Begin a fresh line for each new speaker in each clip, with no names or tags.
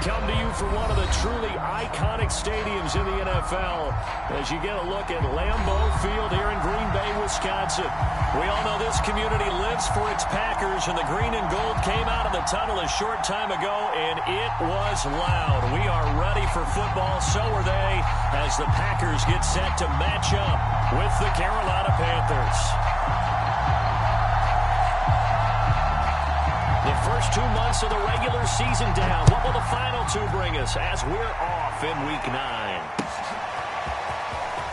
come to you from one of the truly iconic stadiums in the NFL as you get a look at Lambeau Field here in Green Bay, Wisconsin. We all know this community lives for its Packers, and the green and gold came out of the tunnel a short time ago, and it was loud. We are ready for football, so are they, as the Packers get set to match up with the Carolina Panthers. The first 2 months of the regular season down. What will the final two bring us as we're off in Week 9?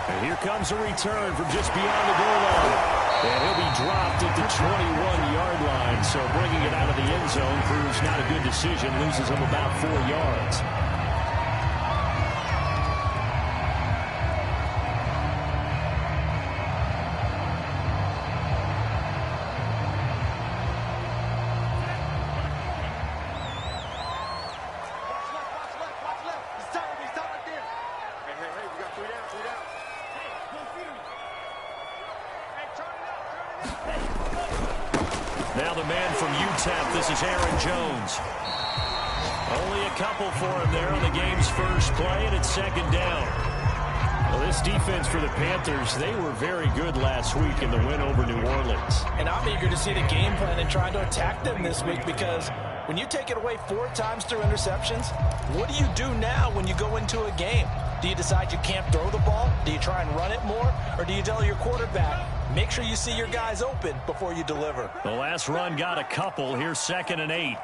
And here comes a return from just beyond the goal line. And he'll be dropped at the 21-yard line. So bringing it out of the end zone proves not a good decision. Loses him about 4 yards. Now the man from UTEP, this is Aaron Jones. Only a couple for him there on the game's first play, and it's second down. Well, this defense for the Panthers, they were very good last week in the win over New Orleans.
And I'm eager to see the game plan and trying to attack them this week, because when you take it away 4 times through interceptions, what do you do now when you go into a game? Do you decide you can't throw the ball? Do you try and run it more? Or do you tell your quarterback, make sure you see your guys open before you deliver?
The last run got a couple. Here's 2nd and 8.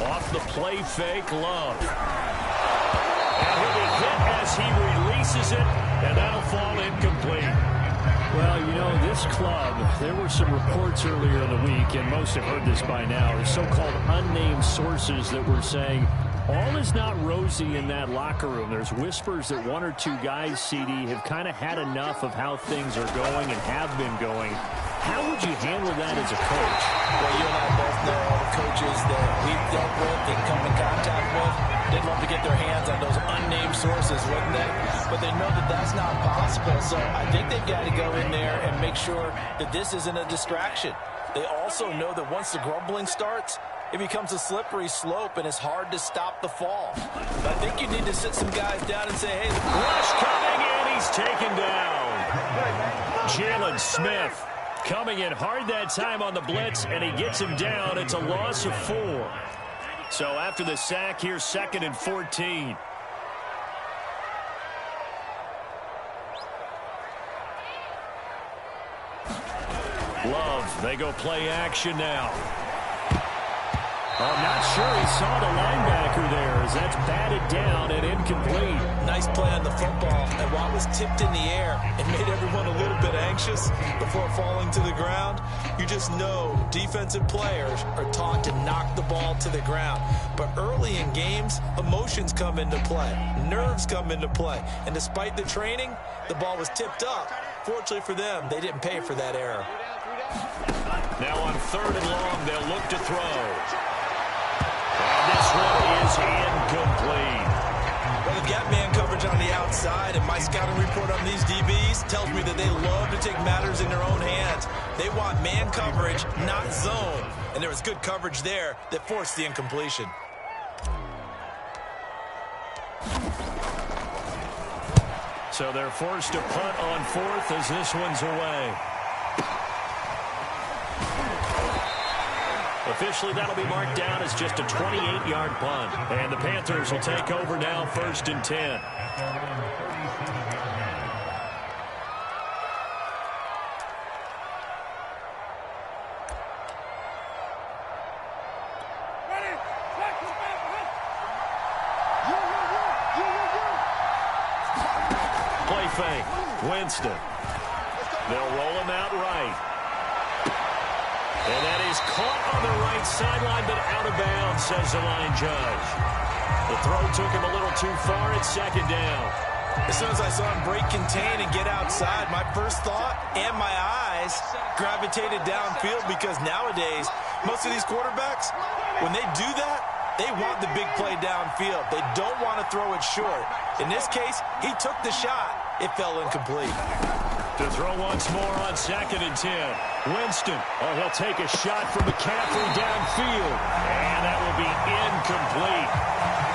Off the play fake, Love. And he'll be hit as he releases it, and that'll fall incomplete.
Well, you know, this club, there were some reports earlier in the week, and most have heard this by now, the so-called unnamed sources that were saying all is not rosy in that locker room. There's whispers that 1 or 2 guys, CD, have kind of had enough of how things are going and have been going. How would you handle that as a coach?
Well, you and I both know all the coaches that we've dealt with and come in contact with. They'd love to get their hands on those unnamed sources, wouldn't they? But they know that that's not possible. So I think they've got to go in there and make sure that this isn't a distraction. They also know that once the grumbling starts, it becomes a slippery slope, and it's hard to stop the fall. But I think you need to sit some guys down and say, hey,
rush coming in, he's taken down. Jalen Smith coming in hard that time on the blitz, and he gets him down. It's a loss of 4. So after the sack, here's 2nd and 14. Love, they go play action now. I'm not sure he saw the linebacker there as that's batted down and incomplete.
Nice play on the football, and while it was tipped in the air, it made everyone a little bit anxious before falling to the ground. You just know defensive players are taught to knock the ball to the ground. But early in games, emotions come into play. Nerves come into play. And despite the training, the ball was tipped up. Fortunately for them, they didn't pay for that error.
Now on 3rd and long, they'll look to throw. And this one is incomplete.
Well, they've got man coverage on the outside, and my scouting report on these DBs tells me that they love to take matters in their own hands. They want man coverage, not zone. And there was good coverage there that forced the incompletion.
So they're forced to punt on 4th as this one's away. Officially, that'll be marked down as just a 28-yard punt. And the Panthers will take over now, 1st and 10. Play fake. Winston. They'll roll him out right. And that is caught on the right sideline, but out of bounds, says the line judge. The throw took him a little too far. It's 2nd down.
As soon as I saw him break contain and get outside, my first thought and my eyes gravitated downfield, because nowadays, most of these quarterbacks, when they do that, they want the big play downfield. They don't want to throw it short. In this case, he took the shot. It fell incomplete.
To throw once more on 2nd and 10. Winston.
Oh, he'll take a shot from McCaffrey downfield.
And that will be incomplete.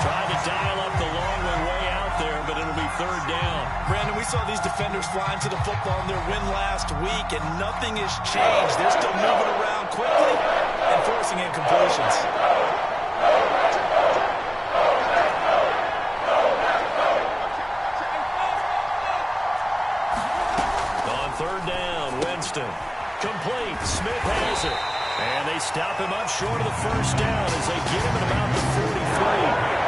Trying to dial up the long way out there, but it'll be 3rd down.
Brandon, we saw these defenders flying to the football in their win last week, and nothing has changed. They're still moving around quickly and forcing incompletions.
On 3rd down, Winston. Complete. Smith has it. And they stop him up short of the 1st down as they get him at about the 43.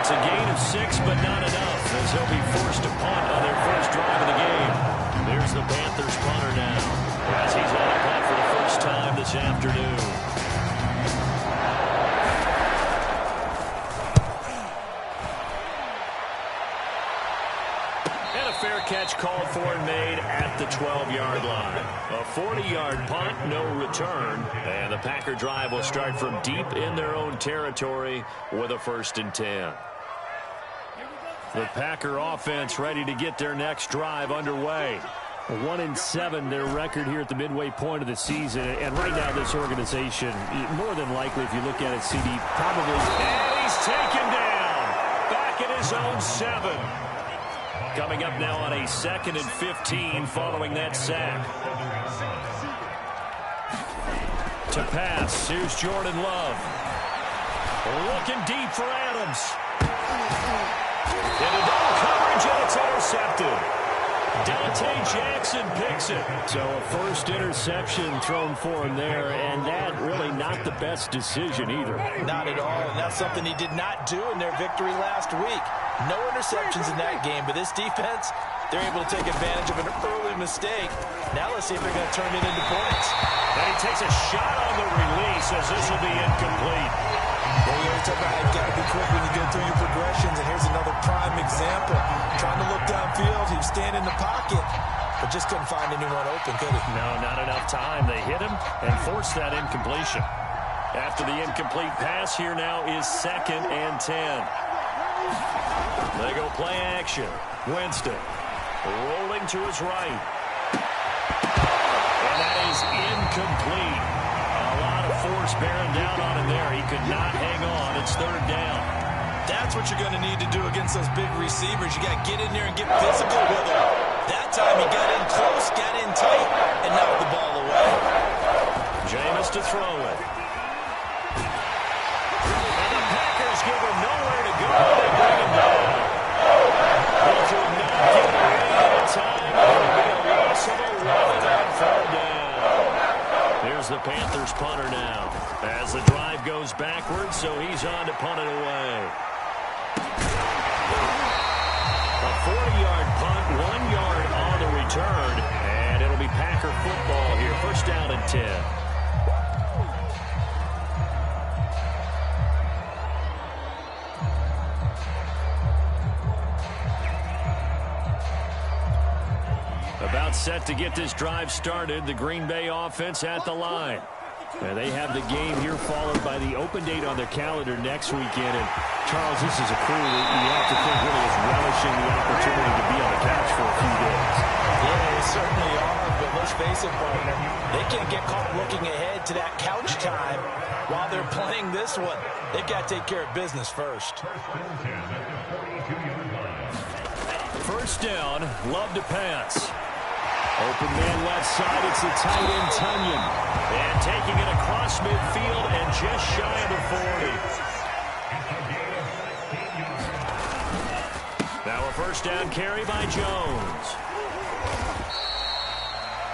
It's a gain of 6, but not enough, as he'll be forced to punt on their first drive of the game. There's the Panthers punter now, as he's on a punt for the first time this afternoon. And a fair catch called for and made at the 12-yard line. A 40-yard punt, no return. And the Packer drive will start from deep in their own territory with a 1st and 10. The Packer offense ready to get their next drive underway.
1-7, their record here at the midway point of the season. And right now, this organization, more than likely, if you look at it, CD, probably...
And he's taken down. Back at his own 7. Coming up now on a 2nd and 15 following that sack. To pass, here's Jordan Love. Looking deep for Adams. Into double coverage, and it's intercepted. Dante Jackson picks it.
So a first interception thrown for him there, and that really not the best decision either.
Not at all, and that's something he did not do in their victory last week. No interceptions in that game, but this defense, they're able to take advantage of an early mistake. Now let's see if they're going to turn it into points.
And he takes a shot on the release as this will be incomplete.
Well, we always talk about you've got to be quick when you go through your progressions, and here's another prime example. Trying to look downfield, he was standing in the pocket, but just couldn't find anyone open, could he?
No, not enough time. They hit him and forced that incompletion. After the incomplete pass, here now is 2nd and 10. They go play action. Winston rolling to his right. And that is incomplete. A lot of force bearing down on him there. He could not hang on. It's 3rd down.
That's what you're going to need to do against those big receivers. You got to get in there and get physical with them. That time he got in close, got in tight, and knocked the ball away.
Jameis to throw it. And the Packers give him nowhere to go. They bring him down. He could not get away in time. It'll be a loss of 11 on 3rd down. Here's the Panthers punter now. As the drive goes backwards, so he's on to punt it away. A 40-yard punt, 1 yard on the return, and it'll be Packer football here. 1st down and 10. About set to get this drive started. The Green Bay offense at the line.
And they have the game here followed by the open date on their calendar next weekend. And, Charles, this is a crew that you have to think really is relishing the opportunity to be on the couch for a few days.
Yeah, they certainly are, but let's face it, partner, they can't get caught looking ahead to that couch time while they're playing this one. They've got to take care of business first.
1st down, Love to pass.
Open man left side, it's the tight end, Tunyon.
And taking it across midfield and just shy of the 40. Now a 1st down carry by Jones.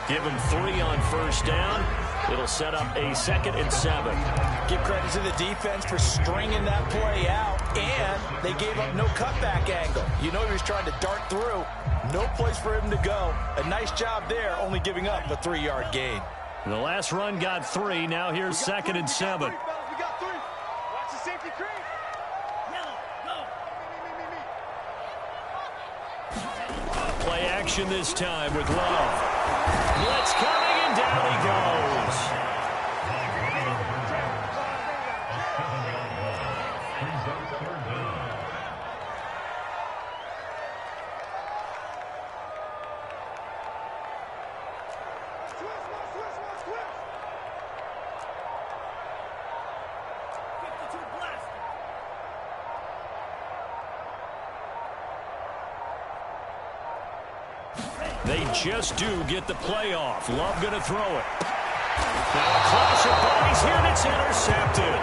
Give him 3 on 1st down. It'll set up a 2nd and 7.
Give credit to the defense for stringing that play out, and they gave up no cutback angle. You know he was trying to dart through. No place for him to go. A nice job there, only giving up a 3-yard gain.
The last run got 3. Now here's 2nd and 7.
We got 3. Watch the safety creep. Yellow, go.
Play action this time with Love. Blitz coming, and down he goes. They just do get the playoff. Love going to throw it. Now a clash of bodies here, and it's intercepted.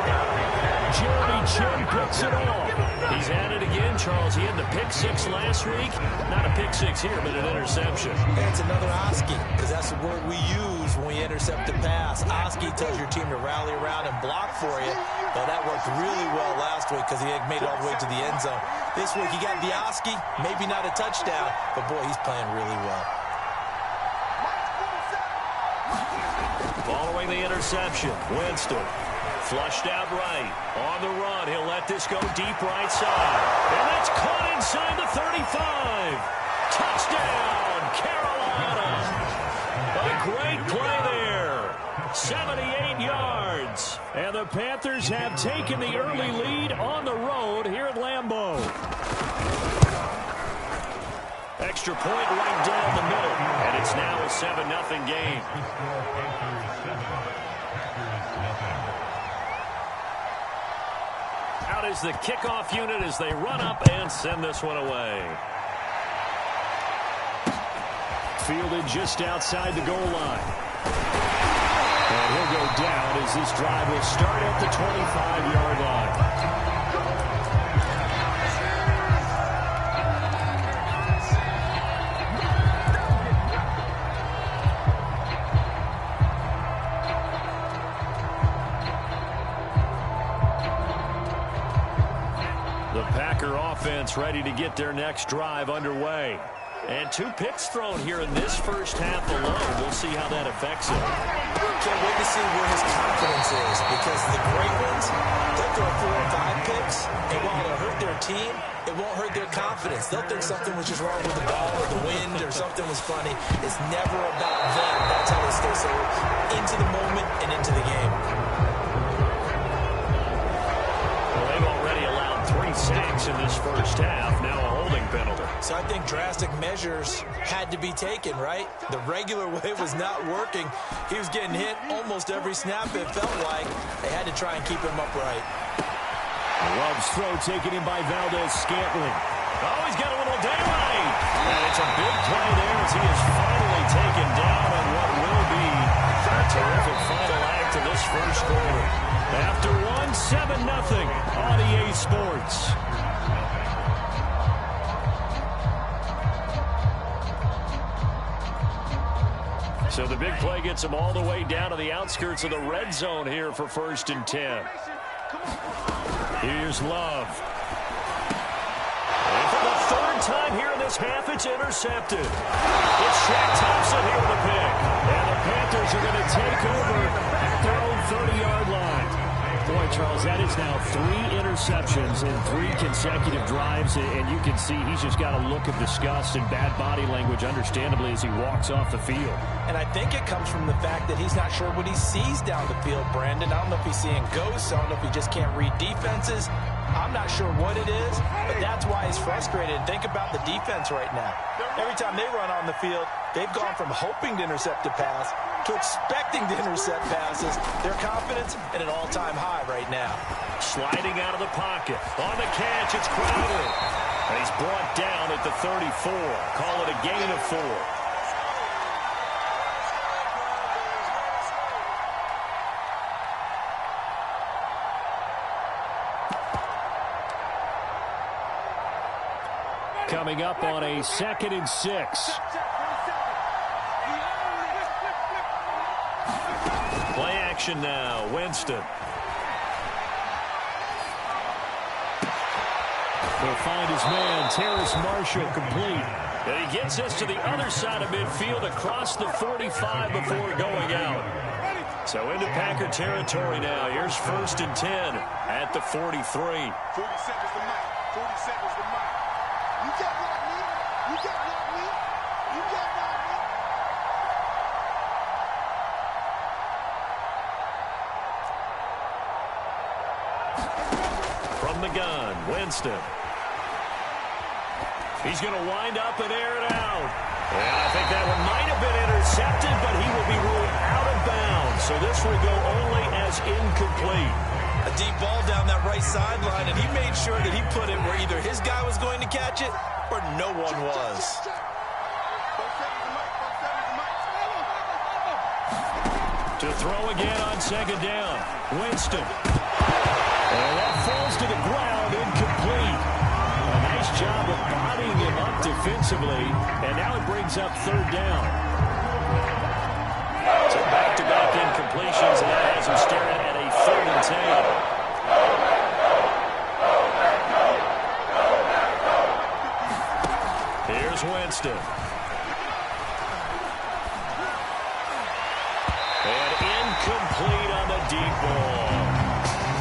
Jeremy Chin picks it off. He's at it again, Charles. He had the pick six last week. Not a pick six here, but an interception.
And it's another Oski, because that's the word we use when we intercept a pass. Oski tells your team to rally around and block for you. Well, that worked really well last week because he had made it all the way to the end zone. This week he got the Oski, maybe not a touchdown, but boy, he's playing really well.
Following the interception, Winston flushed out right. On the run, he'll let this go deep right side. And that's caught inside the 35. Touchdown, Carolina. A great play there. 78 yards. And the Panthers have taken the early lead on the road here at Lambeau. Extra point right down the middle. And it's now a 7-0 game. Out is the kickoff unit as they run up and send this one away. Fielded just outside the goal line. And he'll go down as this drive will start at the 25-yard line. Offense ready to get their next drive underway. And 2 picks thrown here in this first half alone. We'll see how that affects him.
Can't wait to see where his confidence is, because the great ones, they'll throw 4 or 5 picks, and while it'll hurt their team, it won't hurt their confidence. They'll think something was just wrong with the ball or the wind or something was funny. It's never about them. That's how they stay so into the moment and into the game.
Sacks in this first half, now a holding penalty.
So I think drastic measures had to be taken, right? The regular way was not working. He was getting hit almost every snap, it felt like. They had to try and keep him upright.
Love's throw taken in by Valdez-Scantling. Oh, he's got a little daylight. And it's a big play there as he is finally taken down on what will be a terrific final act of this first quarter. After 7-0 on EA Sports. So the big play gets him all the way down to the outskirts of the red zone here for 1st and 10. Here's Love. And for the 3rd time here in this half, it's intercepted. It's Shaq Thompson here with a pick. And the Panthers are going to take over at their own 30-yard line. Boy, Charles, that is now 3 interceptions in 3 consecutive drives, and you can see he's just got a look of disgust and bad body language, understandably, as he walks off the field.
And I think it comes from the fact that he's not sure what he sees down the field, Brandon. I don't know if he's seeing ghosts. I don't know if he just can't read defenses. I'm not sure what it is, but that's why he's frustrated. Think about the defense right now. Every time they run on the field, they've gone from hoping to intercept a pass to expecting to intercept passes. Their confidence at an all-time high right now.
Sliding out of the pocket. On the catch, it's Crowder. And he's brought down at the 34. Call it a gain of 4. Coming up on a 2nd and 6. Play action now. Winston. He'll find his man, Terrace Marshall, complete. And he gets us to the other side of midfield across the 45 before going out. So into Packer territory now. Here's 1st and 10 at the 43.
40 seconds to Mike. 40 seconds to Mike. You got what I need. You got what I need. You got what I need.
From the gun, Winston. He's going to wind up and air it out. And I think that one might have been intercepted, but he will be ruled out of bounds. So this will go only as incomplete.
A deep ball down that right sideline, and he made sure that he put it where either his guy was going to catch it or no one was.
To throw again on second down. Winston. And that falls to the ground, incomplete. A nice job of bodying him up defensively, and now it brings up third down. So back-to-back incompletions, and that has him staring at a 3rd and 10. Here's Winston. And incomplete on the deep ball.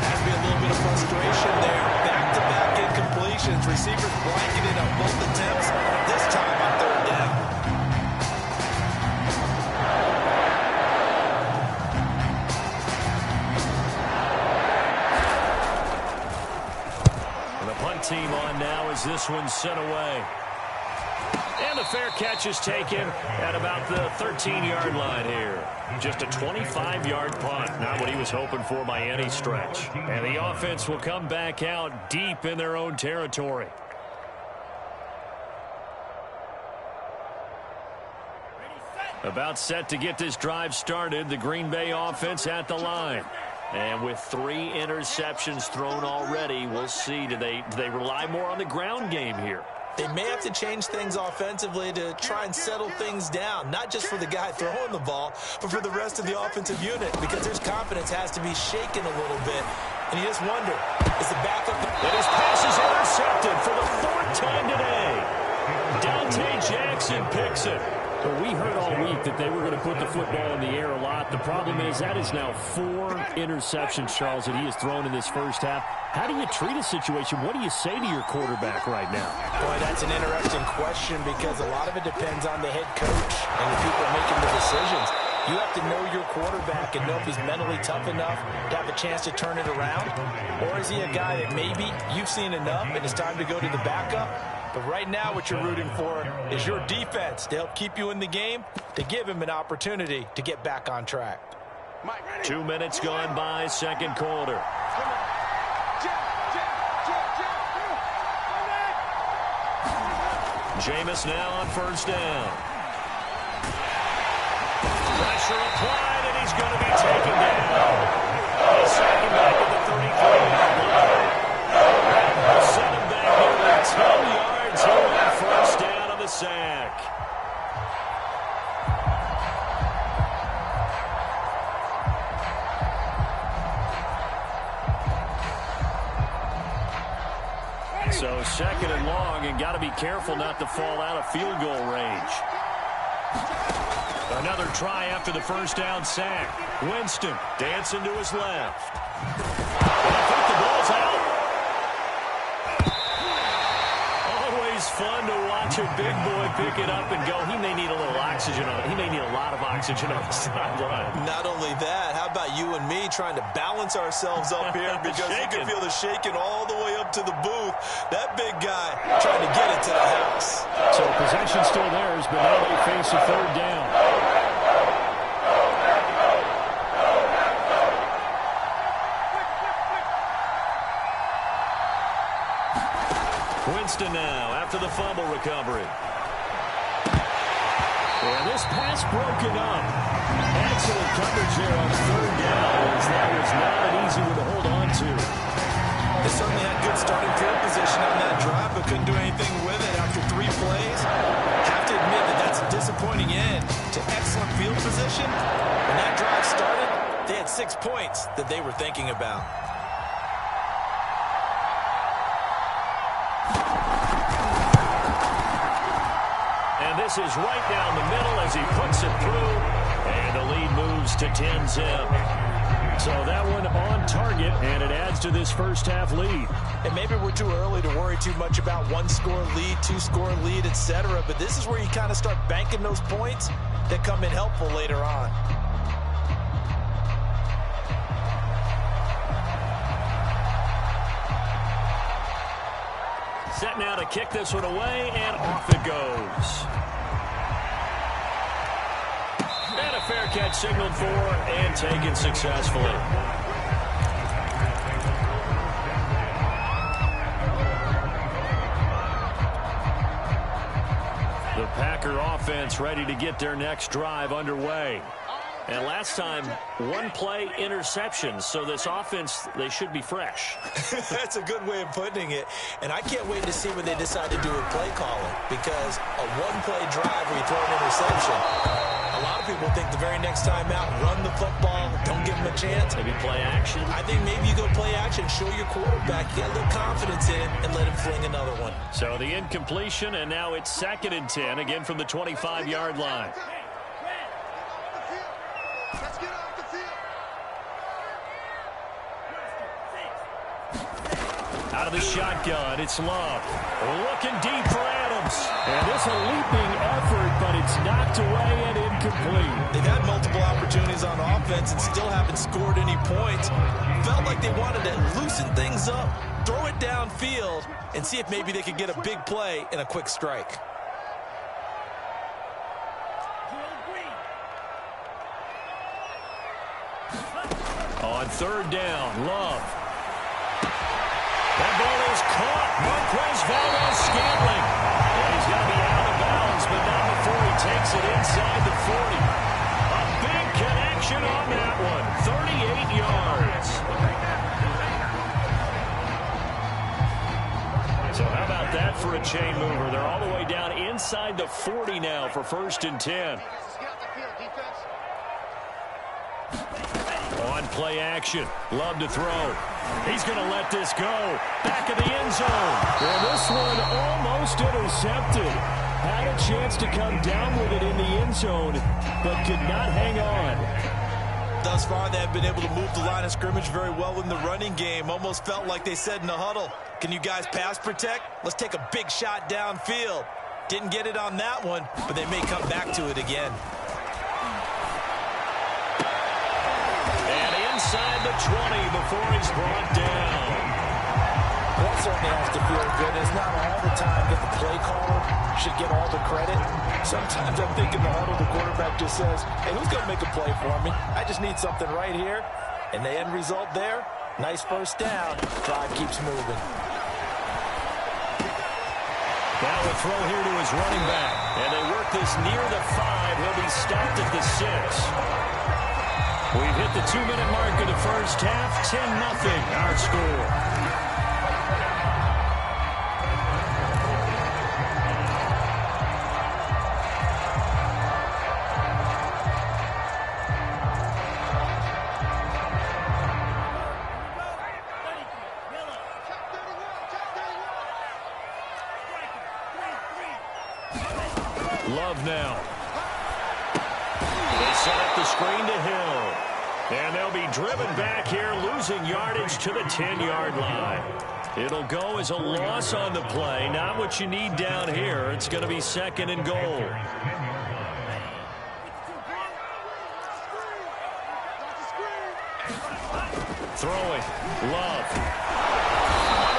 Has to be a little bit of frustration there. Back-to-back incompletions. Receivers blanketed on both attempts, this time on 3rd down.
And the punt team on now as this one's sent away. And the fair catch is taken at about the 13-yard line here. Just a 25-yard punt. Not what he was hoping for by any stretch. And the offense will come back out deep in their own territory. About set to get this drive started. The Green Bay offense at the line. And with 3 interceptions thrown already, we'll see. Do they rely more on the ground game here?
They may have to change things offensively to try and settle things down, not just for the guy throwing the ball, but for the rest of the offensive unit, because their confidence has to be shaken a little bit. And you just wonder, is the backup...
And his pass is intercepted for the 4th time today. Dante Jackson picks it.
Well, we heard all week that they were going to put the football in the air a lot. The problem is that is now 4 interceptions, Charles, that he has thrown in this first half. How do you treat a situation? What do you say to your quarterback right now?
Boy, that's an interesting question because a lot of it depends on the head coach and the people making the decisions. You have to know your quarterback and know if he's mentally tough enough to have a chance to turn it around. Or is he a guy that maybe you've seen enough and it's time to go to the backup? But right now what you're rooting for is your defense to help keep you in the game, to give him an opportunity to get back on track.
2 minutes gone by, second quarter. Jameis now on first down. Pressure applied, and he's going to be taken down. He'll sack him back at the 33-yard line. He'll set him back nearly 10 yards here on first down on the sack. So second and long, and got to be careful not to fall out of field goal range. Another try after the first down sack. Winston dancing to his left. And I think the ball's out. Always fun to watch a big boy pick it up and go. He may need a little oxygen on it. He may need a lot of oxygen on the sideline.
Not only that, how about you and me trying to balance ourselves up here because you can feel the shaking all the way up to the booth. That big guy trying to get it to the house.
So possession still theirs, but now they face a third down.
Winston now after the fumble recovery. And this pass broken up. Excellent coverage there on third down, as that was not an easy one to hold on to.
They certainly had good starting field position on that drive, but couldn't do anything with it after 3 plays. Have to admit that that's a disappointing end to excellent field position. When that drive started, they had 6 points that they were thinking about.
And this is right down the middle as he puts it through. And the lead moves to 10-zip. So that one on target, and it adds to this first half lead.
And maybe we're too early to worry too much about 1-score lead, 2-score lead, etc. But this is where you kind of start banking those points that come in helpful later on.
Set now to kick this one away, and off it goes. And a fair catch signaled for and taken successfully. The Packer offense ready to get their next drive underway.
And last time, one-play interceptions. So this offense, they should be fresh.
That's a good way of putting it. And I can't wait to see what they decide to do with play calling, because a one-play drive where you throw an interception, a lot of people think the very next time out, run the football, don't give them a chance.
Maybe play action?
I think maybe you go play action, show your quarterback, get a little confidence in him, and let him fling another one.
So the incompletion, and now it's 2nd and 10, again from the 25-yard line.
Let's get off the field.
Out of the shotgun, it's Love. Looking deep for Adams. And this a leaping effort, but it's knocked away and incomplete.
They've had multiple opportunities on offense and still haven't scored any points. Felt like they wanted to loosen things up, throw it downfield, and see if maybe they could get a big play and a quick strike.
On 3rd down, Love. That ball is caught. Marquez Valdes-Scantling. And he's going to be out of bounds, but not before he takes it inside the 40. A big connection on that one. 38 yards. So how about that for a chain mover? They're all the way down inside the 40 now for 1st and 10. On play action. Love to throw. He's going to let this go. Back of the end zone. And this one almost intercepted. Had a chance to come down with it in the end zone, but could not hang on.
Thus far, they have been able to move the line of scrimmage very well in the running game. Almost felt like they said in the huddle, can you guys pass protect? Let's take a big shot downfield. Didn't get it on that one, but they may come back to it again.
Inside the 20 before he's brought down.
That certainly has to feel good. It's not all the time that the play caller should get all the credit. Sometimes I'm thinking the huddle, the quarterback just says, hey, who's going to make a play for me? I just need something right here. And the end result there, nice first down. Drive keeps moving.
Now a throw here to his running back. And they work this near the 5. He'll be stopped at the 6. We've hit the 2-minute mark of the first half. 10-0 our score. Love now. They set up the screen to Hill. And they'll be driven back here, losing yardage to the 10-yard line. It'll go as a loss on the play. Not what you need down here. It's going to be 2nd and goal. Throwing. Love.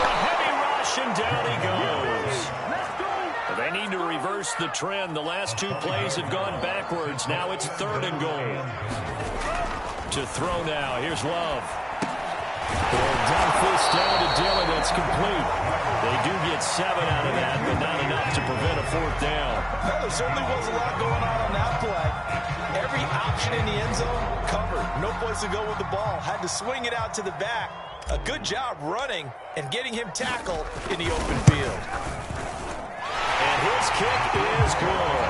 A heavy rush, and down he goes. They need to reverse the trend. The last 2 plays have gone backwards. Now it's 3rd and goal. To throw now. Here's Love. Down fist down to Dillon. That's complete. They do get 7 out of that, but not enough to prevent a 4th down.
Well, there certainly was a lot going on that play. Every option in the end zone covered. No place to go with the ball. Had to swing it out to the back. A good job running and getting him tackled in the open field.
And his kick is good.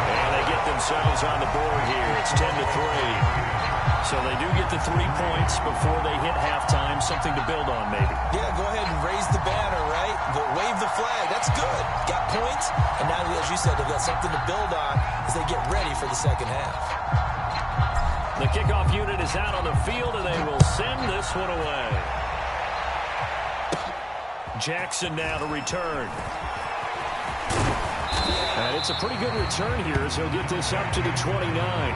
And they get themselves on the board here. It's 10-3. So they do get the 3 points before they hit halftime. Something to build on, maybe.
Yeah, go ahead and raise the banner, right? But wave the flag. That's good. Got points. And now, as you said, they've got something to build on as they get ready for the second half.
The kickoff unit is out on the field, and they will send this one away. Jackson now to return. And it's a pretty good return here as he'll get this up to the 29.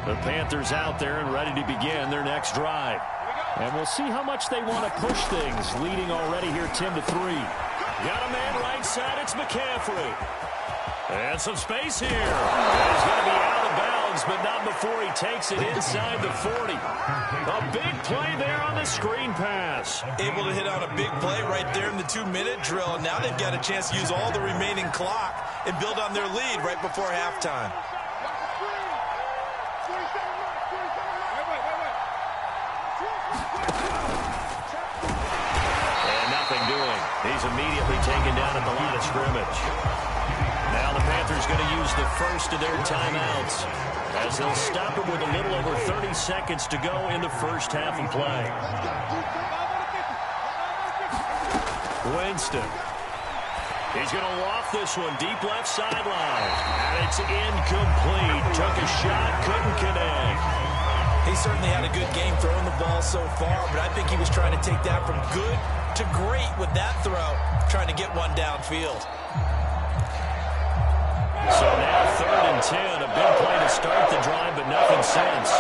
The Panthers out there and ready to begin their next drive. And we'll see how much they want to push things, leading already here 10-3. Got a man right side, it's McCaffrey. And some space here. He's going to be out of bounds
downs, but not before he takes it inside the 40. A big play there on the screen pass.
Able to hit on a big play right there in the 2-minute drill. Now they've got a chance to use all the remaining clock and build on their lead right before halftime.
And nothing doing. He's immediately taken down at the line of scrimmage. Now the Panthers going to use the first of their timeouts as they'll stop it with a little over 30 seconds to go in the first half of play. Winston. He's going to loft this one deep left sideline. And it's incomplete. Took a shot, couldn't connect.
He certainly had a good game throwing the ball so far, but I think he was trying to take that from good to great with that throw, trying to get one downfield.
So now 3rd and 10, a big play to start the drive, but nothing since.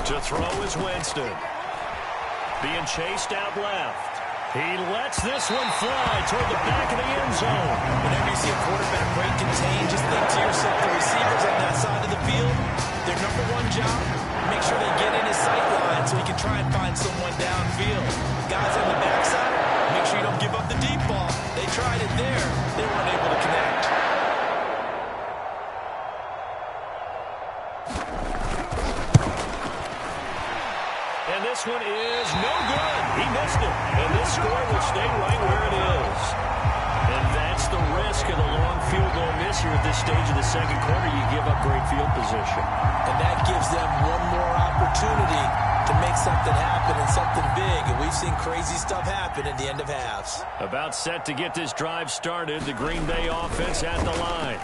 To throw is Winston. Being chased out left. He lets this one fly toward the back of the end zone.
Whenever you see a quarterback break contain, just think to yourself, the receivers on that side of the field, their number one job, make sure they get in his sight line so he can try and find someone downfield. Guys on the backside, make sure you don't give up the deep ball. They tried it there. They weren't able to connect.
And this one is no good. He missed it. And this score will stay right where it is. And that's the risk of the long field goal miss here at this stage of the second quarter. You give up great field position.
And that gives them one more opportunity to make something happen and something big. And we've seen crazy stuff happen at the end of halves.
About set to get this drive started. The Green Bay offense at the line.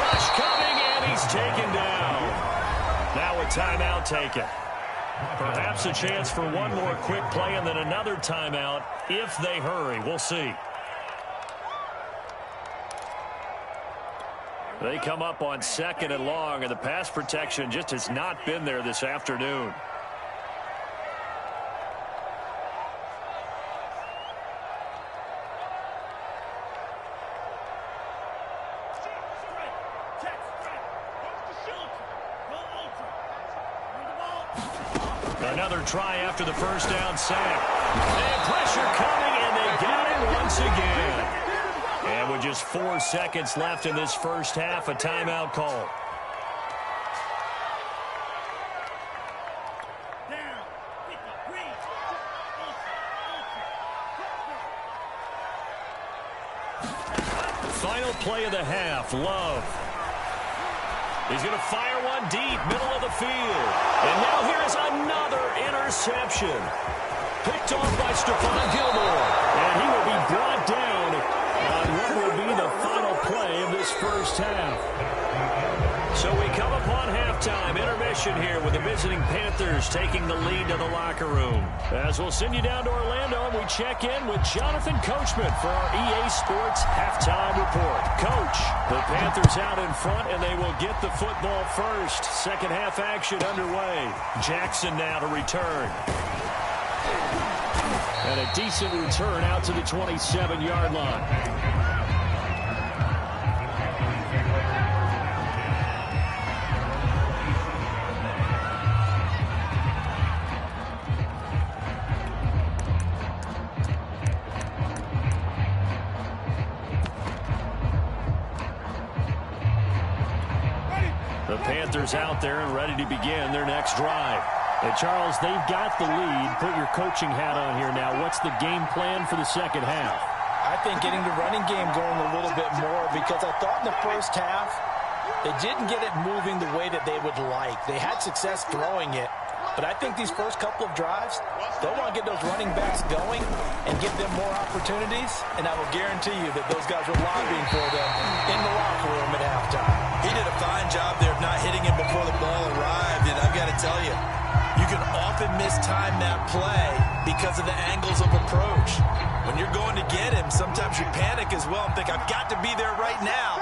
Rush coming, and he's taken down. Now a timeout taken. Perhaps a chance for one more quick play and then another timeout if they hurry. We'll see. They come up on 2nd and long, and the pass protection just has not been there this afternoon. Another try after the first down sack. And pressure coming, and they got it once again. And with just 4 seconds left in this first half, a timeout call. Final play of the half, Love. He's going to fire one deep, middle of the field. And now here is another interception. Picked off by Stephon Gilmore. And he will be brought down on what will be the final play of this first half. So we come upon halftime, intermission here with the visiting Panthers taking the lead to the locker room. As we'll send you down to Orlando, and we check in with Jonathan Coachman for our EA Sports Halftime Report. Coach, the Panthers out in front, and they will get the football first. Second half action underway. Jackson now to return. And a decent return out to the 27-yard line. The Panthers out there and ready to begin their next drive. And Charles, they've got the lead. Put your coaching hat on here now. What's the game plan for the second half?
I think getting the running game going a little bit more, because I thought in the first half they didn't get it moving the way that they would like. They had success throwing it, but I think these first couple of drives, they'll want to get those running backs going and give them more opportunities, and I will guarantee you that those guys were lobbying for them in the locker room at halftime. He did a fine job there of not hitting him before the ball arrived, and I've got to tell you, you can often mistime that play because of the angles of approach. When you're going to get him, sometimes you panic as well and think, I've got to be there right now.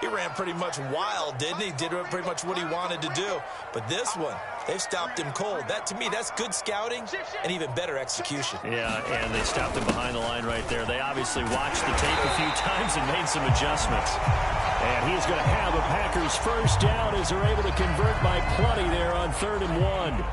He ran pretty much wild, didn't he? Did pretty much what he wanted to do. But this one, they've stopped him cold. That, to me, that's good scouting and even better execution.
Yeah, and they stopped him behind the line right there. They obviously watched the tape a few times and made some adjustments. And he's going to have a Packers first down as they're able to convert by plenty there on 3rd and 1.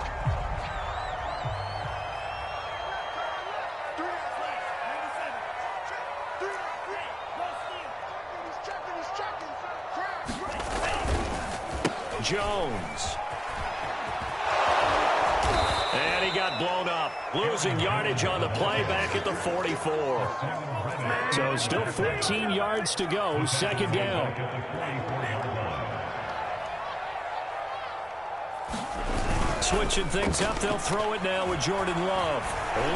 Jones. And he got blown up. Losing yardage on the play back at the 44. So still 14 yards to go. 2nd down. Switching things up. They'll throw it now with Jordan Love.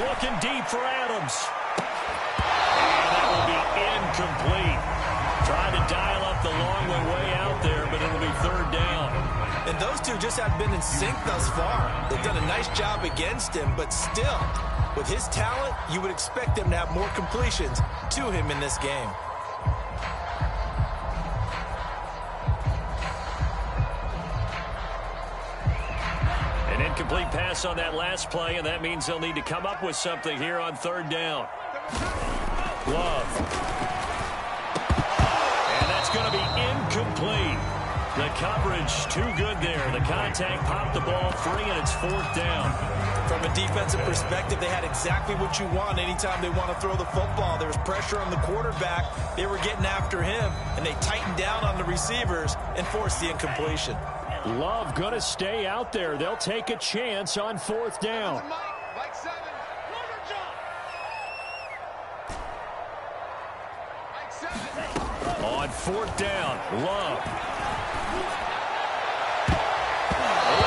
Looking deep for Adams. And that will be incomplete. Trying to dial up the long way out there, but it'll be 3rd down.
And those two just have been in sync thus far. They've done a nice job against him, but still, with his talent, you would expect him to have more completions to him in this game.
An incomplete pass on that last play, and that means they'll need to come up with something here on 3rd down. Love. Going to be incomplete. The coverage too good there. The contact popped the ball free, and it's 4th down.
From a defensive perspective, they had exactly what you want anytime they want to throw the football. There was pressure on the quarterback. They were getting after him, and they tightened down on the receivers and forced the incompletion.
Love going to stay out there. They'll take a chance on 4th down. On 4th down, Love.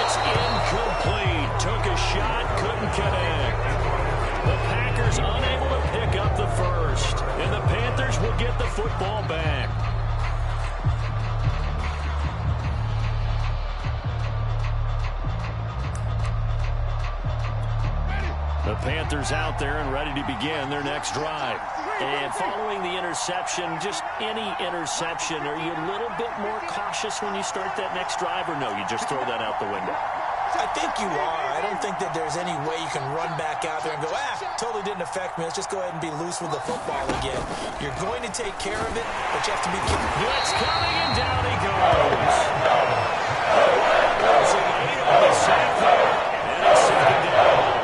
It's incomplete. Took a shot, couldn't connect. The Packers unable to pick up the first. And the Panthers will get the football back. The Panthers out there and ready to begin their next drive. And following the interception, just any interception, are you a little bit more cautious when you start that next drive, or no, you just throw that out the window?
I think you are. I don't think that there's any way you can run back out there and go, totally didn't affect me. Let's just go ahead and be loose with the football again. You're going to take care of it, but you have to be careful.
Blitz coming, and down he goes. There's an 8 on the sack there, and it's 2nd down.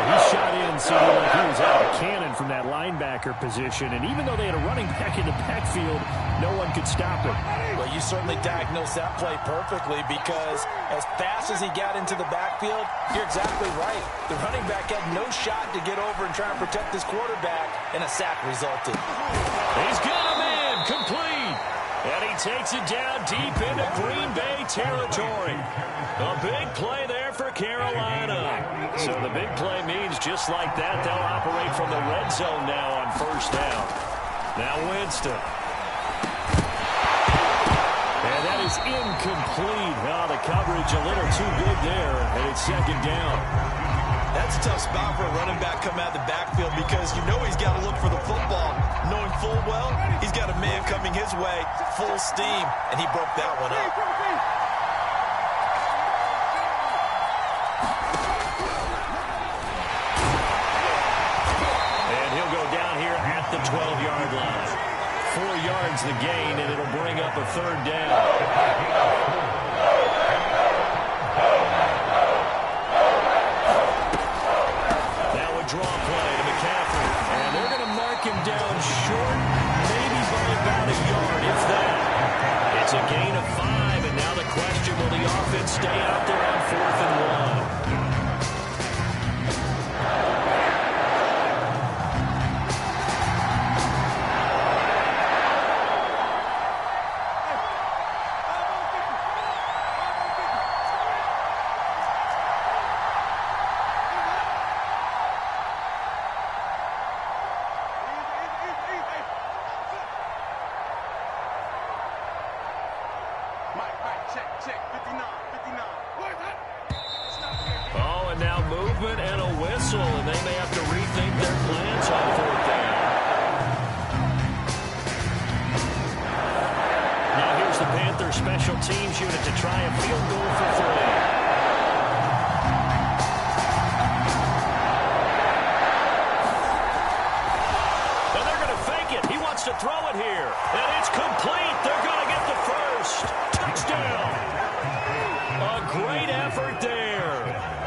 He shot in, seeming like he was out of a cannon from that linebacker position. And even though they had a running back in the backfield, no one could stop him.
Well, you certainly diagnosed that play perfectly, because as fast as he got into the backfield, you're exactly right. The running back had no shot to get over and try and protect this quarterback, and a sack resulted.
He's got him in, complete. And he takes it down deep into Green Bay territory. A big play there for Carolina. So the big play means just like that, they'll operate from the red zone now on 1st down. Now Winston. And that is incomplete. Oh, the coverage a little too good there, and it's 2nd down.
That's a tough spot for a running back coming out of the backfield, because you know he's got to look for the football, knowing full well he's got a man coming his way full steam, and he broke that one up.
And he'll go down here at the 12-yard line. 4 yards the gain, and it'll bring up a 3rd down. Draw play to McCaffrey, and they're going to mark him down short, maybe by about a yard, if that. It's a gain of 5, and now the question, will the offense stay out there on 4th and 1? Oh, and now movement and a whistle, and they may have to rethink their plans on 4th down.
team's unit to try a field goal for 3. To throw it here, and it's complete. They're going to get the first. Touchdown. A great effort there.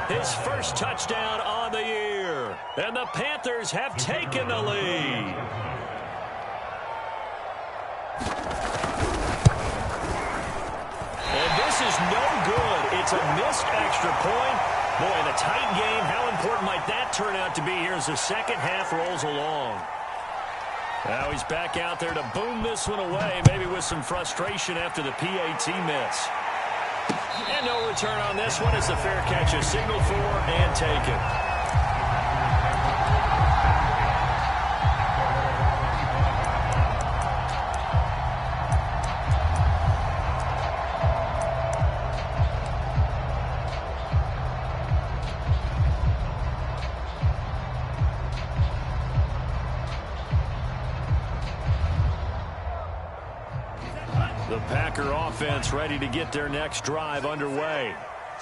His first touchdown on the year. And the Panthers have taken the lead. And this is no good. It's a missed extra point. Boy, in a tight game, how important might that turn out to be here as the second half rolls along? Now he's back out there to boom this one away, maybe with some frustration after the PAT miss. And no return on this one as the fair catch is signaled for and taken. The Packer offense ready to get their next drive underway.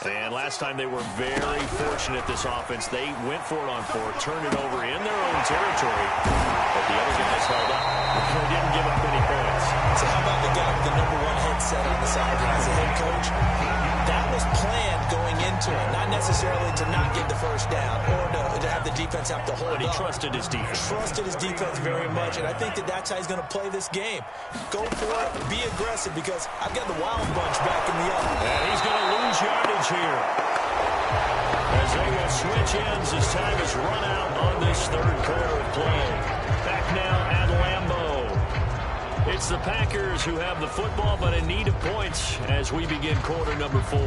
And last time they were very fortunate, this offense. They went for it on 4, turned it over in their own territory. But the other guys held up. They didn't give up any points.
So how about the guy with the #1 headset on the sideline as a head coach? That was planned going into it, not necessarily to not get the first down or to have the defense have to hold up.
But he trusted his defense.
Trusted his defense very much, and I think that's how he's going to play this game. Go for it, be aggressive, because I've got the wild bunch back in the oven.
And he's going to lose yardage here. As they will switch ends as time is run out on this third quarter of play. Back now at Lambeau. It's the Packers who have the football, but in need of points as we begin quarter number 4.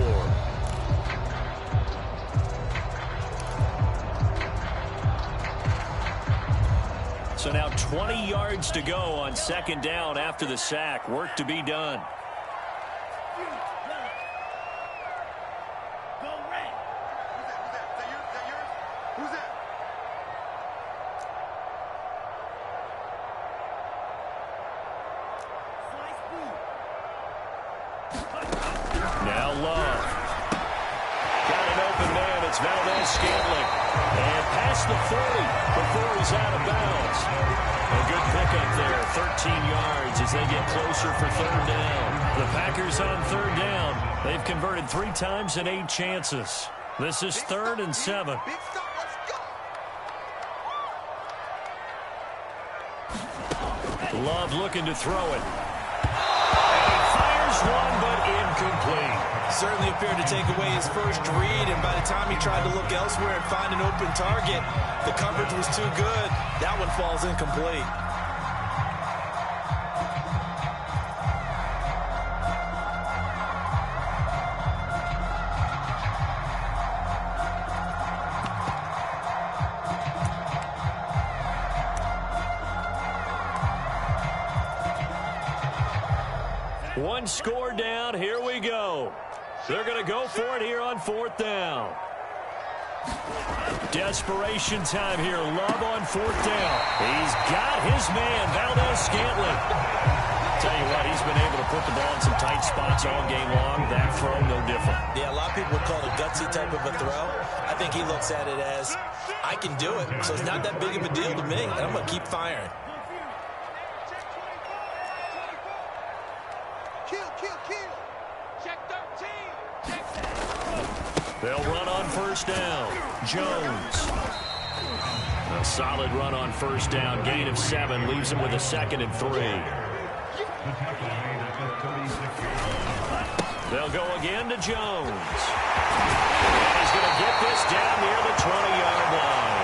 So now 20 yards to go on second down after the sack. Work to be done. Now Love. Got an open man. It's Valdez-Scantling. And past the 40 before he's out of bounds. A good pickup there. 13 yards as they get closer for third down. The Packers on third down. They've converted 3 times in 8 chances. This is 3rd and 7. Love looking to throw it. One, but incomplete.
Certainly appeared to take away his first read, and by the time he tried to look elsewhere and find an open target, the coverage was too good. That one falls incomplete.
One score down. Here we go. They're going to go for it here on 4th down. Desperation time here. Love on 4th down. He's got his man, Valdez-Scantling. Tell you what, he's been able to put the ball in some tight spots all game long. That throw, no different.
Yeah, a lot of people would call it a gutsy type of a throw. I think he looks at it as, I can do it, so it's not that big of a deal to me, and I'm going to keep firing.
They'll run on 1st down. Jones. A solid run on 1st down. Gain of 7. Leaves him with a 2nd and 3. They'll go again to Jones. And he's going to get this down near the 20-yard line.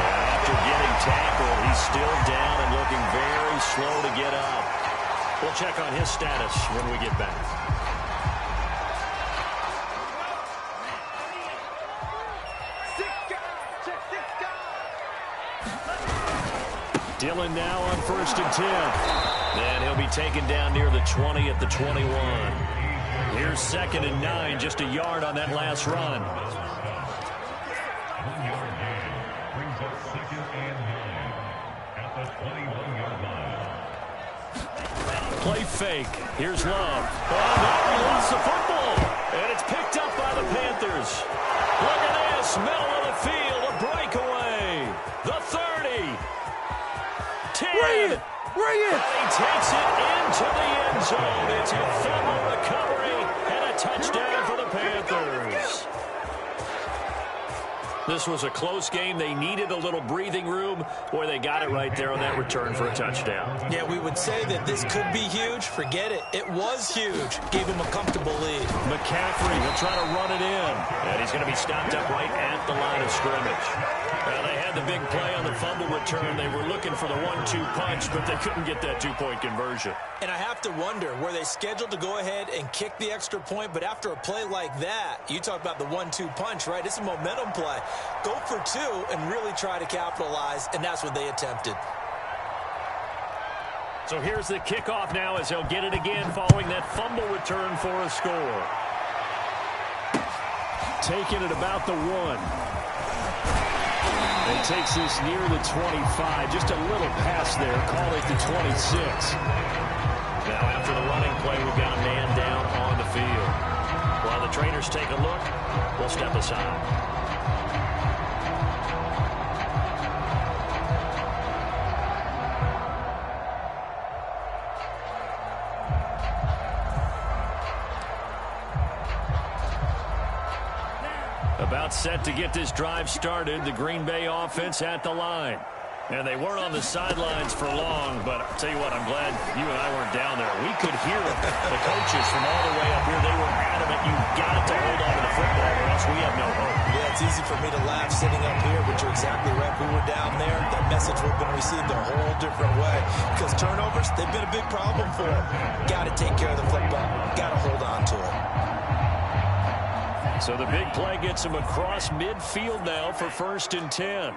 And after getting tackled, he's still down and looking very slow to get up. We'll check on his status when we get back. Dillon now on 1st and 10. And he'll be taken down near the 20 at the 21. Here's 2nd and 9, just a yard on that last run.
Brings up 2nd and 9 at the 21-yard line.
Play fake. Here's Love. Oh, no, he lost the football. And it's picked up by the Panthers. Look at this. Middle of the field. A breakaway. The 30. 10.
Bring it!
And he takes it into the end zone. It's a fumble recovery and a touchdown for the Panthers. This was a close game. They needed a little breathing room. Boy, they got it right there on that return for a touchdown.
Yeah, we would say that this could be huge. Forget it. It was huge. Gave him a comfortable lead.
McCaffrey will try to run it in. And he's going to be stopped up right at the line of scrimmage. Well, they had the big play on the fumble return. They were looking for the 1-2 punch, but they couldn't get that two-point conversion.
And I have to wonder, were they scheduled to go ahead and kick the extra point? But after a play like that, you talk about the 1-2 punch, right? It's a momentum play. Go for two and really try to capitalize, and that's what they attempted.
So here's the kickoff now as he'll get it again following that fumble return for a score.
Taking it about the 1. And takes this near the 25. Just a little pass there. Call it the 26.
Now after the running play, we've got a man down on the field. While the trainers take a look, we'll step aside. About set to get this drive started. The Green Bay offense at the line. And they weren't on the sidelines for long, but I'll tell you what, I'm glad you and I weren't down there. We could hear the coaches from all the way up here. They were adamant, you've got to hold on to the football or else we have no hope.
Yeah, it's easy for me to laugh sitting up here, but you're exactly right. If we were down there, that message would have been received a whole different way. Because turnovers, they've been a big problem for them. Got to take care of the football. Got to hold on to it.
So the big play gets him across midfield now for 1st and 10.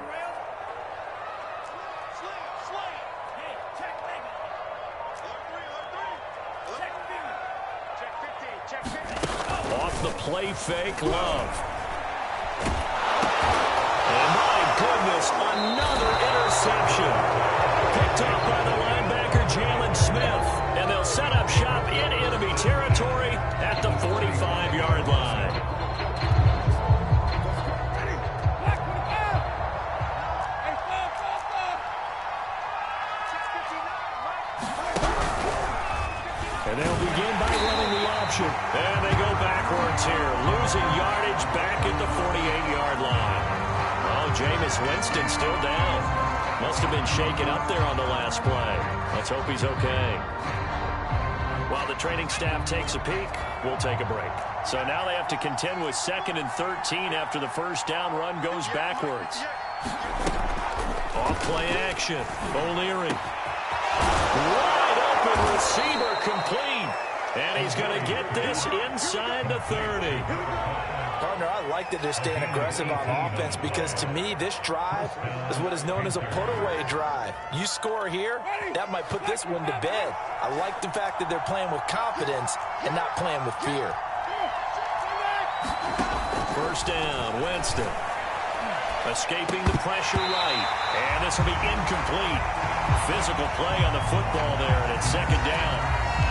Off the play fake, Love. And my goodness, another interception. Picked up by the linebacker, Jalen Smith. And they'll set up shop in enemy territory at the 45-yard line. And they'll begin by running the option. And they go backwards here. Losing yardage back at the 48-yard line. Oh, Jameis Winston still down. Must have been shaken up there on the last play. Let's hope he's okay. While the training staff takes a peek, we'll take a break. So now they have to contend with 2nd and 13 after the first down run goes backwards. Off play action. O'Leary. Wide open receiver complete. And he's going to get this inside the 30.
Partner, I like that they're staying aggressive on offense because to me, this drive is what is known as a put-away drive. You score here, that might put this one to bed. I like the fact that they're playing with confidence and not playing with fear.
First down, Winston. Escaping the pressure right. And this will be incomplete. Physical play on the football there, and it's 2nd down.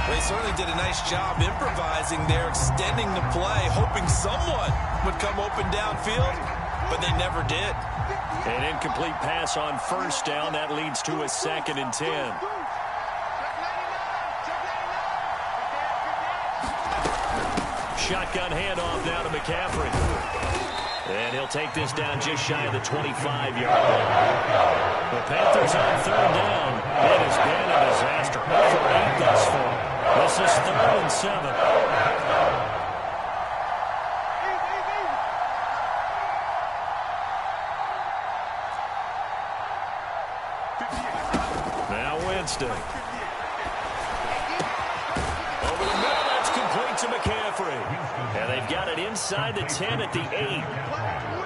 They certainly did a nice job improvising there, extending the play, hoping someone would come open downfield, but they never did.
An incomplete pass on first down. That leads to a 2nd and 10. Shotgun handoff now to McCaffrey. And he'll take this down just shy of the 25-yard line. The Panthers on 3rd down. It has been a disaster. For 8 thus far. This is 3rd and 7. Now Winston. Over the middle, that's complete to McCaffrey. And they've got it inside the 10 at the 8.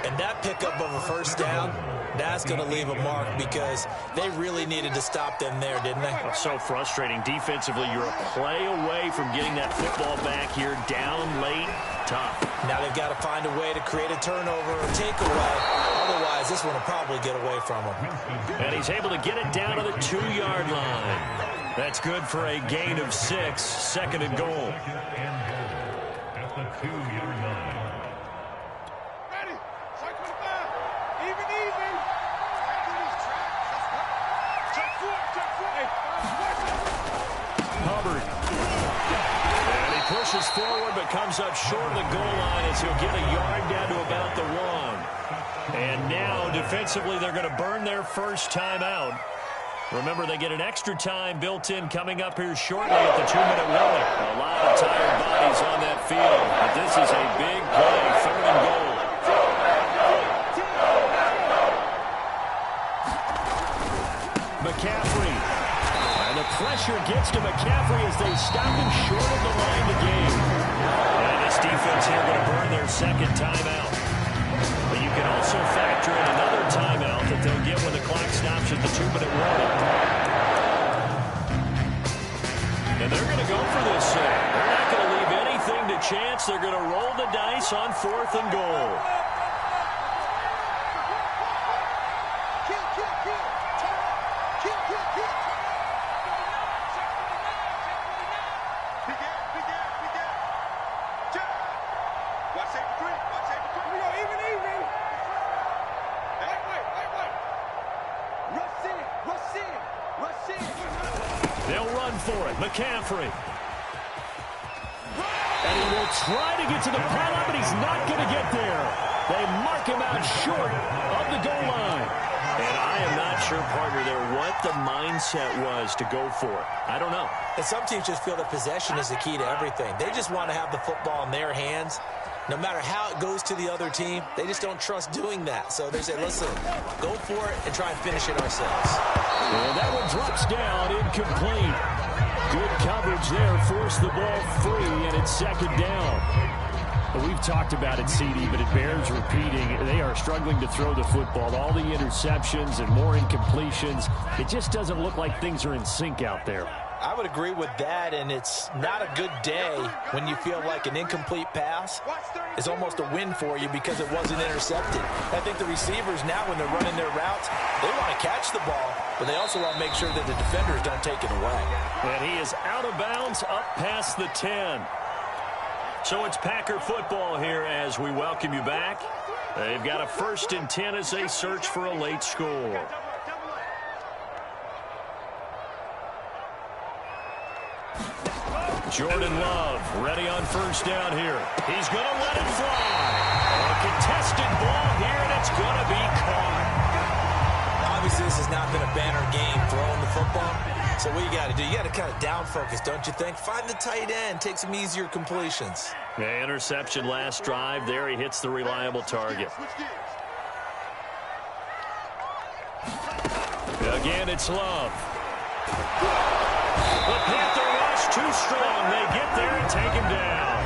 And that pickup of a first down, that's going to leave a mark because they really needed to stop them there, didn't they?
So frustrating. Defensively, you're a play away from getting that football back here. Down late, tough.
Now they've got to find a way to create a turnover or takeaway. Otherwise, this one will probably get away from them.
And he's able to get it down to the 2-yard line. That's good for a gain of 6, second and goal.
At the 2-yard line.
Ready. 25. Even. Check four.
Hubbard. And he pushes forward but comes up short of the goal line as he'll get a yard down to about the 1. And now defensively they're going to burn their first timeout. Remember, they get an extra time built in coming up here shortly at the 2-minute warning. A lot of tired bodies on that field, but this is a big play, 3rd and goal. McCaffrey. And the pressure gets to McCaffrey as they stop him short of the line to gain. And this defense here going to burn their second timeout. But you can also factor in another timeout that they'll get when the clock stops at the 2-minute warning. And they're going to go for this thing. They're not going to leave anything to chance. They're going to roll the dice on 4th and goal. They'll run for it. McCaffrey. And he will try to get to the pylon, but he's not going to get there. They mark him out short of the goal line. And I am not sure, partner, there what the mindset was to go for it. I don't know.
And some teams just feel that possession is the key to everything. They just want to have the football in their hands. No matter how it goes to the other team, they just don't trust doing that. So they say, listen, go for it and try and finish it ourselves.
And that one drops down, incomplete. Good coverage there, forced the ball free, and it's 2nd down. We've talked about it, CD, but it bears repeating. They are struggling to throw the football. All the interceptions and more incompletions. It just doesn't look like things are in sync out there.
I would agree with that, and it's not a good day when you feel like an incomplete pass is almost a win for you because it wasn't intercepted. I think the receivers now, when they're running their routes, they want to catch the ball, but they also want to make sure that the defenders don't take it away.
And he is out of bounds up past the 10. So it's Packer football here as we welcome you back. They've got a 1st and 10 as they search for a late score. Jordan Love ready on 1st down here. He's going to let it fly. A contested ball here, and it's going to be caught.
Obviously, this has not been a banner game throwing the football. So what you got to do, you got to kind of down focus, don't you think? Find the tight end, take some easier completions.
Yeah, interception last drive. There he hits the reliable target. Again, it's Love. The Panther rush too strong. They get there and take him down.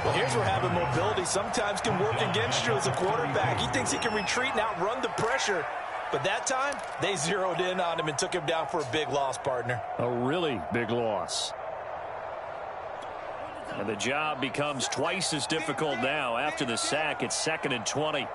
Well, here's where having mobility sometimes can work against you as a quarterback. He thinks he can retreat and outrun the pressure. But that time, they zeroed in on him and took him down for a big loss, partner.
A really big loss.
And the job becomes twice as difficult now. After the sack, it's 2nd and 20.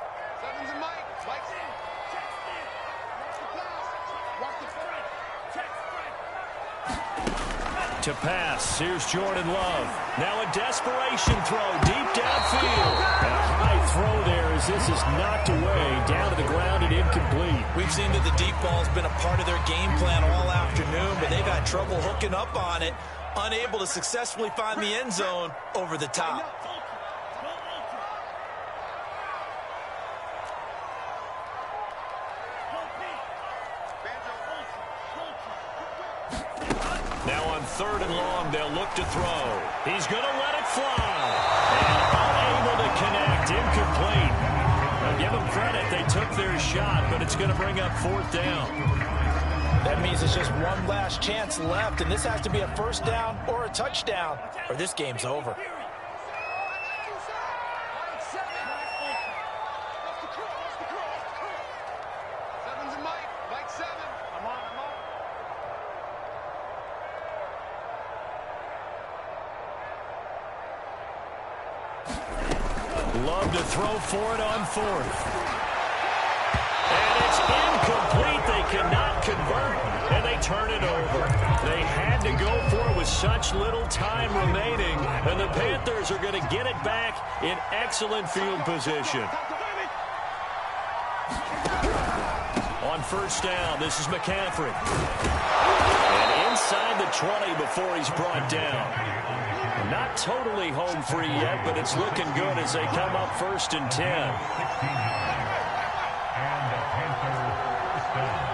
To pass, here's Jordan Love. Now a desperation throw deep downfield. And a high throw there as this is knocked away down to the ground and incomplete.
We've seen that the deep ball has been a part of their game plan all afternoon, but they've had trouble hooking up on it, unable to successfully find the end zone over the top.
Now on 3rd and long, they'll look to throw. He's going to let it fly. And unable to connect, incomplete. Now give them credit, they took their shot, but it's going to bring up 4th down.
That means it's just one last chance left, and this has to be a 1st down or a touchdown, or this game's over.
Love to throw for it on 4th. And it's incomplete. They cannot convert. And they turn it over. They had to go for it with such little time remaining, and the Panthers are going to get it back in excellent field position. On first down, this is McCaffrey. And inside the 20 before he's brought down. Not totally home free yet, but it's looking good as they come up 1st and 10.
And the Panthers stand.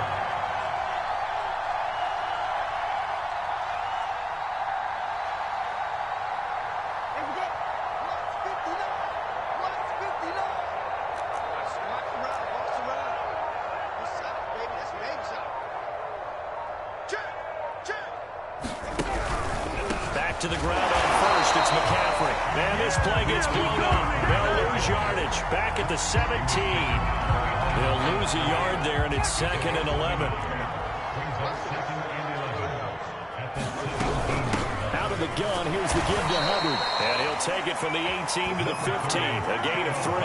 To the ground on first, it's McCaffrey. And this play gets blown up. They'll lose yardage. Back at the 17. They'll lose a yard there, and it's 2nd and 11.
Out of the gun, here's the give to Hubbard.
And he'll take it from the 18 to the 15. A gain of 3.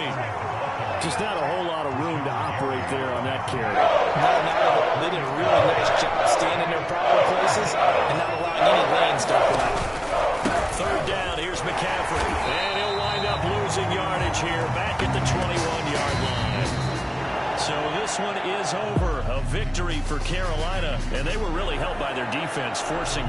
Just not a whole lot of room to operate there on that carry.
No, not at all. They did a really nice job staying in their proper places and not allowing any lanes to open up.
3rd down, here's McCaffrey. And he'll wind up losing yardage here, back at the 21-yard line. So this one is over. A victory for Carolina, and they were really helped by their defense, forcing